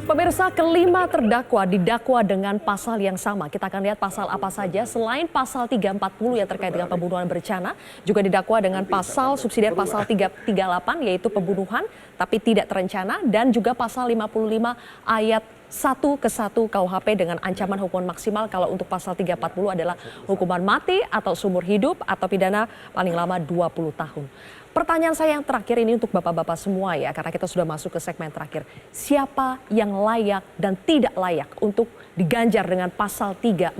Pemirsa, kelima terdakwa didakwa dengan pasal yang sama. Kita akan lihat pasal apa saja selain pasal 340 yang terkait dengan pembunuhan berencana, juga didakwa dengan pasal subsidiar pasal 338 yaitu pembunuhan tapi tidak terencana, dan juga pasal 55 ayat 1 ke 1 KUHP dengan ancaman hukuman maksimal kalau untuk pasal 340 adalah hukuman mati atau seumur hidup atau pidana paling lama 20 tahun. Pertanyaan saya yang terakhir ini untuk bapak-bapak semua ya, karena kita sudah masuk ke segmen terakhir. Siapa yang layak dan tidak layak untuk diganjar dengan pasal 340,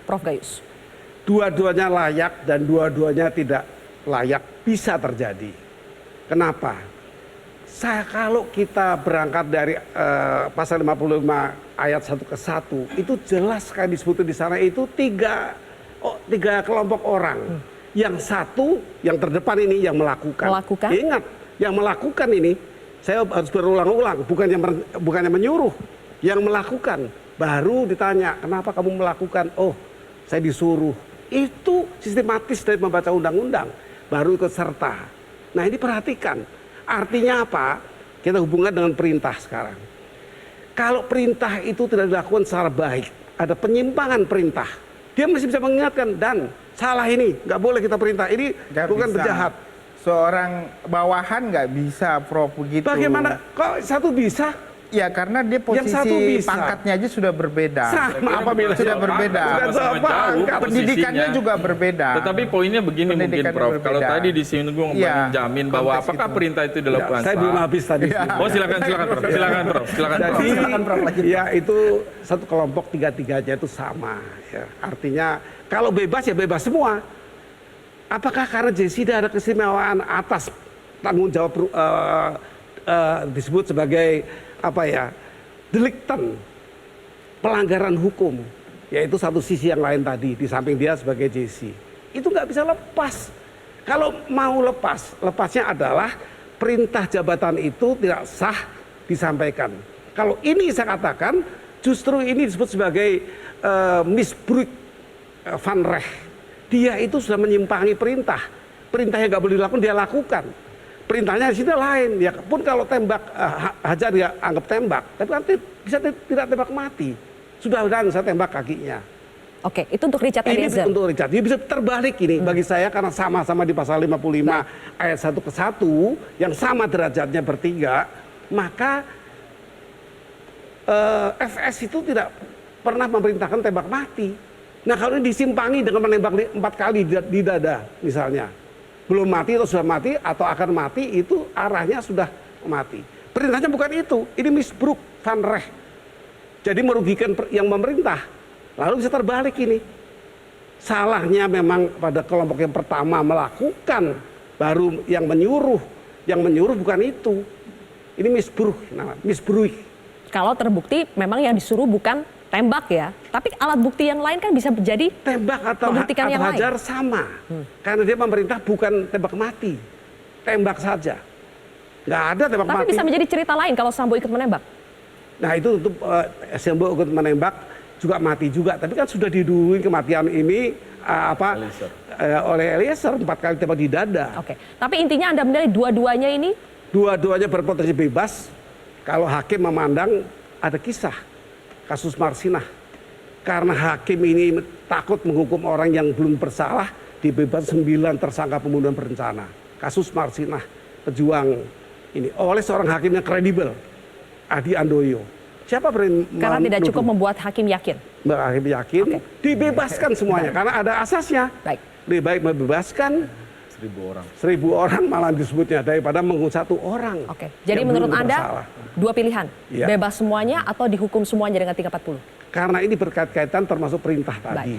Prof. Gayus? Dua-duanya layak dan dua-duanya tidak layak bisa terjadi. Kenapa? Kalau kita berangkat dari pasal 55 ayat 1 ke 1, itu jelas sekali disebutkan di sana itu tiga kelompok orang. Yang satu, yang terdepan ini yang melakukan. Ingat, yang melakukan ini, saya harus berulang-ulang, bukan yang menyuruh, yang melakukan. Baru ditanya, kenapa kamu melakukan? Oh, saya disuruh. Itu sistematis dari membaca undang-undang, baru ikut serta. Nah ini perhatikan, artinya apa? Kita hubungkan dengan perintah sekarang. Kalau perintah itu tidak dilakukan secara baik, ada penyimpangan perintah, dia masih bisa mengingatkan, dan salah ini, nggak boleh kita perintah, ini bukan penjahat. Seorang bawahan nggak bisa, Prof, begitu. Bagaimana? Kok satu bisa? Ya karena dia posisi pangkatnya aja sudah berbeda. Sama, apabila sudah berbeda. Pendidikannya juga berbeda. Tetapi poinnya begini mungkin, Prof. Kalau tadi disinggung menjamin bahwa apakah perintah itu dilakukan. Saya belum habis tadi. Oh silakan Prof. Silakan Prof. Ya itu satu kelompok tiga-tiganya itu sama. Ya. Artinya kalau bebas ya bebas semua. Apakah karena Jesida ada keistimewaan atas tanggung jawab disebut sebagai apa ya, delikten, pelanggaran hukum, yaitu satu sisi yang lain tadi di samping dia sebagai JC, itu nggak bisa lepas. Kalau mau lepas, lepasnya adalah perintah jabatan itu tidak sah disampaikan. Kalau ini saya katakan justru ini disebut sebagai misbruik van recht. Dia itu sudah menyimpangi perintah. Perintahnya nggak boleh dilakukan, dia lakukan. Perintahnya di sini lain, ya pun kalau tembak hajar ya anggap tembak, tapi kan bisa tidak tembak mati. Sudah saya tembak kakinya. Oke, itu untuk Richard Eliezer. Ini untuk Richard. Dia bisa terbalik ini bagi saya karena sama-sama di pasal 55 ayat 1 ke 1 yang sama derajatnya bertiga, maka FS itu tidak pernah memerintahkan tembak mati. Nah kalau ini disimpangi dengan menembak 4 kali di dada misalnya, belum mati atau sudah mati atau akan mati, itu arahnya sudah mati. Perintahnya bukan itu, ini misbruik van recht. Jadi merugikan yang memerintah. Lalu bisa terbalik ini. Salahnya memang pada kelompok yang pertama melakukan, baru yang menyuruh. Yang menyuruh bukan itu. Ini misbruik. Kalau terbukti memang yang disuruh bukan tembak ya, tapi alat bukti yang lain kan bisa menjadi tembak atau hajar sama, karena dia memerintah bukan tembak mati, tembak saja, nggak ada tembak mati. Tapi bisa menjadi cerita lain kalau Sambo ikut menembak. Nah itu untuk Sambo ikut menembak juga mati juga, tapi kan sudah diduluin kematian ini oleh Eliezer 4 kali tembak di dada. Oke, tapi intinya Anda menilai dua-duanya ini? Dua-duanya berpotensi bebas kalau hakim memandang ada kisah. Kasus Marsinah, karena hakim ini takut menghukum orang yang belum bersalah, dibebas 9 tersangka pembunuhan berencana. Kasus Marsinah, pejuang ini oleh seorang hakim yang kredibel, Adi Andoyo. Siapa karena tidak cukup membuat hakim yakin. Hakim yakin, dibebaskan semuanya karena ada asasnya. Baik. Lebih baik membebaskan 1.000 orang malah disebutnya daripada menghukum 1 orang. Oke. Jadi menurut Anda dua pilihan, bebas semuanya atau dihukum semuanya dengan 340? Karena ini berkait-kaitan termasuk perintah tadi.